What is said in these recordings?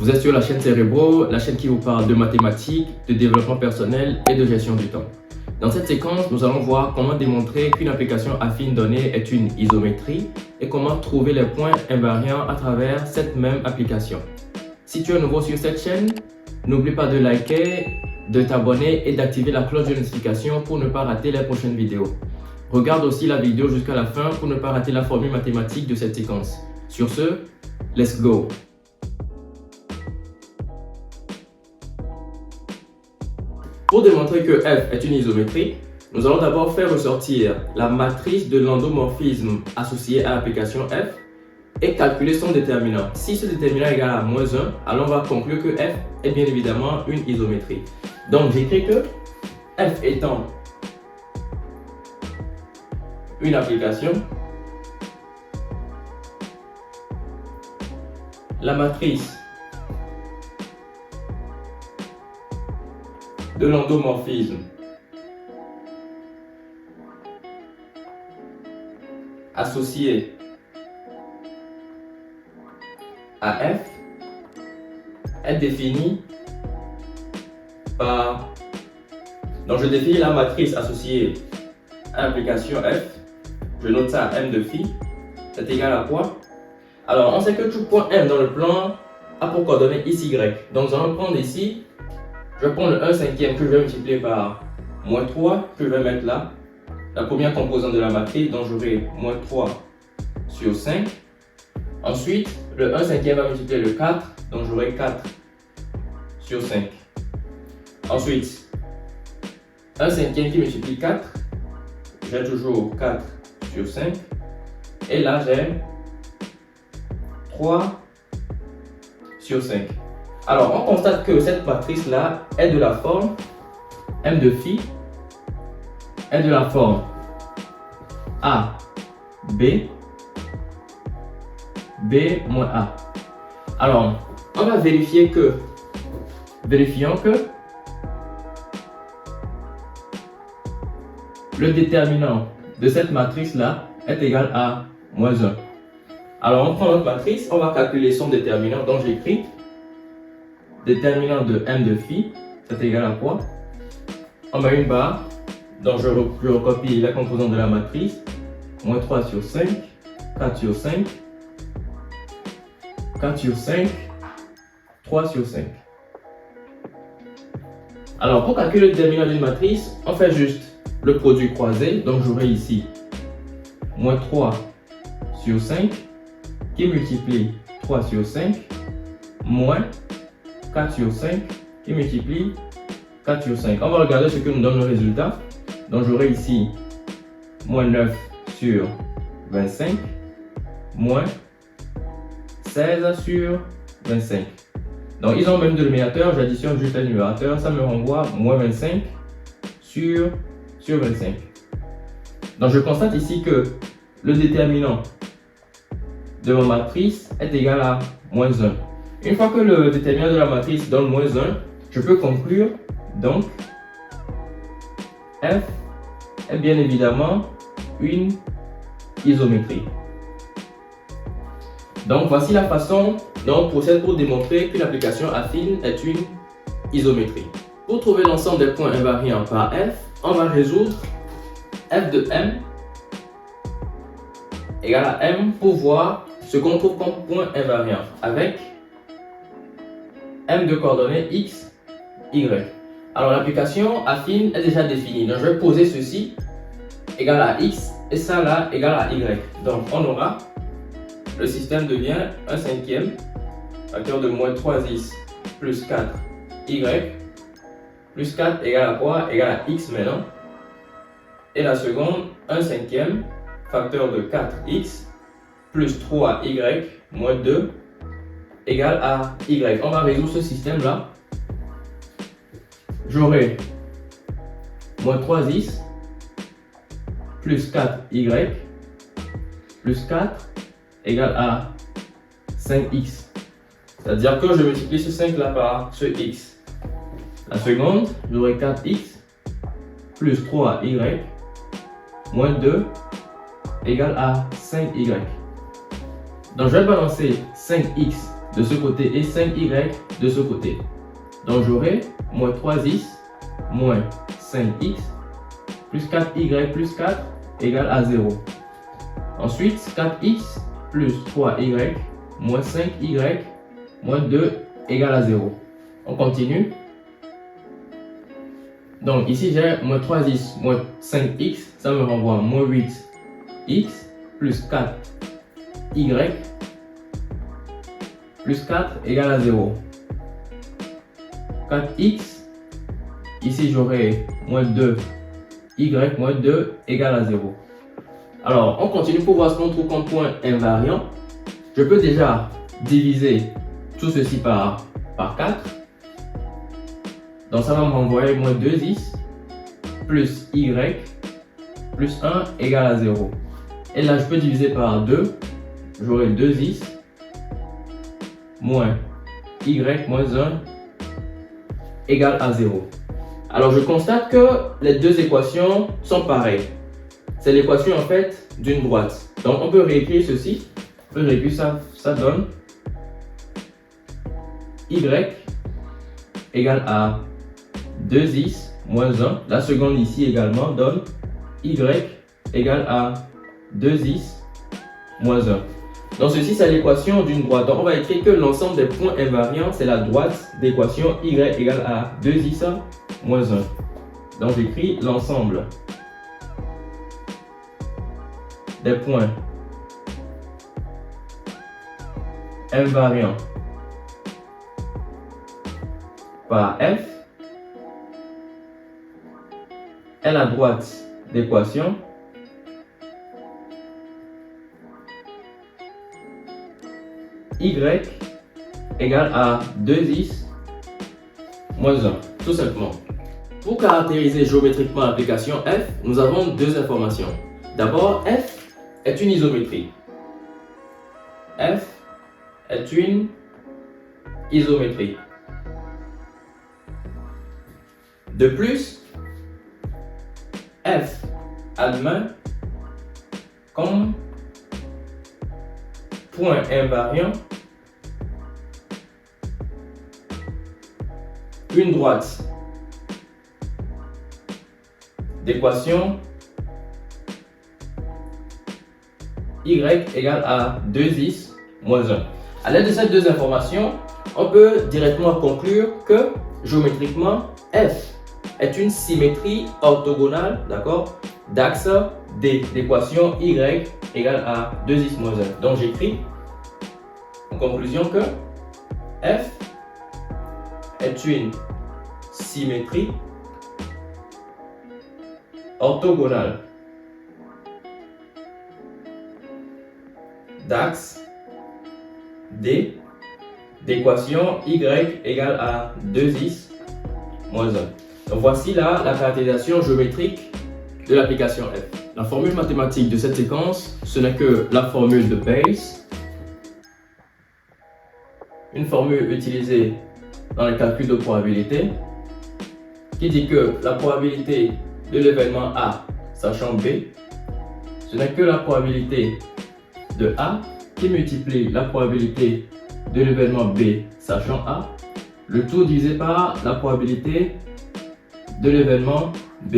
Vous êtes sur la chaîne Cérébro, la chaîne qui vous parle de mathématiques, de développement personnel et de gestion du temps. Dans cette séquence, nous allons voir comment démontrer qu'une application affine donnée est une isométrie et comment trouver les points invariants à travers cette même application. Si tu es nouveau sur cette chaîne, n'oublie pas de liker, de t'abonner et d'activer la cloche de notification pour ne pas rater les prochaines vidéos. Regarde aussi la vidéo jusqu'à la fin pour ne pas rater la formule mathématique de cette séquence. Sur ce, let's go! Pour démontrer que f est une isométrie, nous allons d'abord faire ressortir la matrice de l'endomorphisme associée à l'application f et calculer son déterminant. Si ce déterminant est égal à -1, alors on va conclure que f est bien évidemment une isométrie. Donc j'écris que f étant une application, la matrice de l'endomorphisme associé à f est définie par... Donc je définis la matrice associée à l'application f, je note ça à m de phi, c'est égal à quoi? Alors on sait que tout point m dans le plan a pour coordonnée x, y. Donc nous allons prendre ici, je vais prendre le 1/5 que je vais multiplier par -3 que je vais mettre là, la première composante de la matrice, donc j'aurai -3 sur 5. Ensuite, le 1/5 va multiplier le 4, donc j'aurai 4 sur 5. Ensuite, 1/5 qui multiplie 4, j'ai toujours 4 sur 5. Et là, j'ai 3 sur 5. Alors, on constate que cette matrice-là est de la forme m de phi est de la forme a, b, b moins a. Alors, on va vérifions que le déterminant de cette matrice-là est égal à -1. Alors, on prend notre matrice, on va calculer son déterminant, donc j'écris déterminant de m de phi, c'est égal à quoi? On met une barre, donc je recopie la composante de la matrice, -3 sur 5, 4 sur 5, 4 sur 5, 3 sur 5. Alors pour calculer le déterminant d'une matrice, on fait juste le produit croisé, donc j'aurai ici -3 sur 5 qui multiplie 3 sur 5 moins 4 sur 5 qui multiplie 4 sur 5. On va regarder ce que nous donne le résultat. Donc j'aurai ici -9 sur 25 moins 16 sur 25. Donc ils ont le même dénominateur, j'additionne juste le numérateur, ça me renvoie -25 sur 25. Donc je constate ici que le déterminant de ma matrice est égal à -1. Une fois que le déterminant de la matrice donne -1, je peux conclure donc f est bien évidemment une isométrie. Donc voici la façon dont on procède pour démontrer qu'une application affine est une isométrie. Pour trouver l'ensemble des points invariants par f, on va résoudre f de m égale à m pour voir ce qu'on trouve comme point invariant avec m de coordonnées x, y. Alors l'application affine est déjà définie. Donc je vais poser ceci égal à x et ça là égal à y. Donc on aura, le système devient 1/5 facteur de -3x plus 4y plus 4 égale à quoi? Égale à x maintenant. Et la seconde, 1/5 facteur de 4x plus 3y moins 2 égale à y. On va résoudre ce système là. J'aurai -3x plus 4y plus 4 égale à 5x. C'est-à-dire que je multiplie ce 5 là par ce x. La seconde, j'aurai 4x plus 3y moins 2 égale à 5y. Donc je vais balancer 5x de ce côté et 5y de ce côté. Donc j'aurai moins 3x moins 5x plus 4y plus 4 égale à 0. Ensuite, 4x plus 3y moins 5y moins 2 égale à 0. On continue. Donc ici j'ai moins 3x moins 5x, ça me renvoie à moins 8x plus 4y plus 4 égale à 0. 4x, ici j'aurai moins 2y moins 2 égale à 0. Alors on continue pour voir ce qu'on trouve comme point invariant. Je peux déjà diviser tout ceci par 4. Donc ça va me renvoyer moins 2x plus y plus 1 égale à 0. Et là je peux diviser par 2. J'aurai 2x moins y moins 1 égale à 0. Alors je constate que les deux équations sont pareilles. C'est l'équation en fait d'une droite. Donc on peut réécrire ceci. On peut réécrire ça. Ça donne y égale à 2x moins 1. La seconde ici également donne y égale à 2x moins 1. Donc ceci c'est l'équation d'une droite. Donc on va écrire que l'ensemble des points invariants c'est la droite d'équation y égale à 2x moins 1. Donc j'écris l'ensemble des points invariants par f est la droite d'équation y égale à 2x moins 1, tout simplement. Pour caractériser géométriquement l'application f, nous avons deux informations. D'abord, f est une isométrie. F est une isométrie. De plus, f admet comme point invariant une droite d'équation y égale à 2x moins 1. À l'aide de ces deux informations, on peut directement conclure que géométriquement, f est une symétrie orthogonale, d'accord, d'axe D, l'équation y égale à 2x moins 1. Donc j'écris en conclusion que f est une symétrie orthogonale d'axe D d'équation y égale à 2x moins 1. Donc voici là la caractérisation géométrique de l'application f. La formule mathématique de cette séquence, ce n'est que la formule de Bayes, une formule utilisée dans le calcul de probabilité, qui dit que la probabilité de l'événement A sachant B, ce n'est que la probabilité de A qui multiplie la probabilité de l'événement B sachant A, le tout divisé par la probabilité de l'événement B.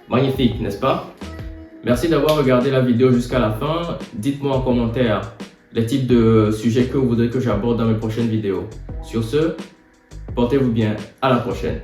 Magnifique, n'est-ce pas? Merci d'avoir regardé la vidéo jusqu'à la fin. Dites-moi en commentaire les types de sujets que vous voudrez que j'aborde dans mes prochaines vidéos. Sur ce, portez-vous bien, à la prochaine.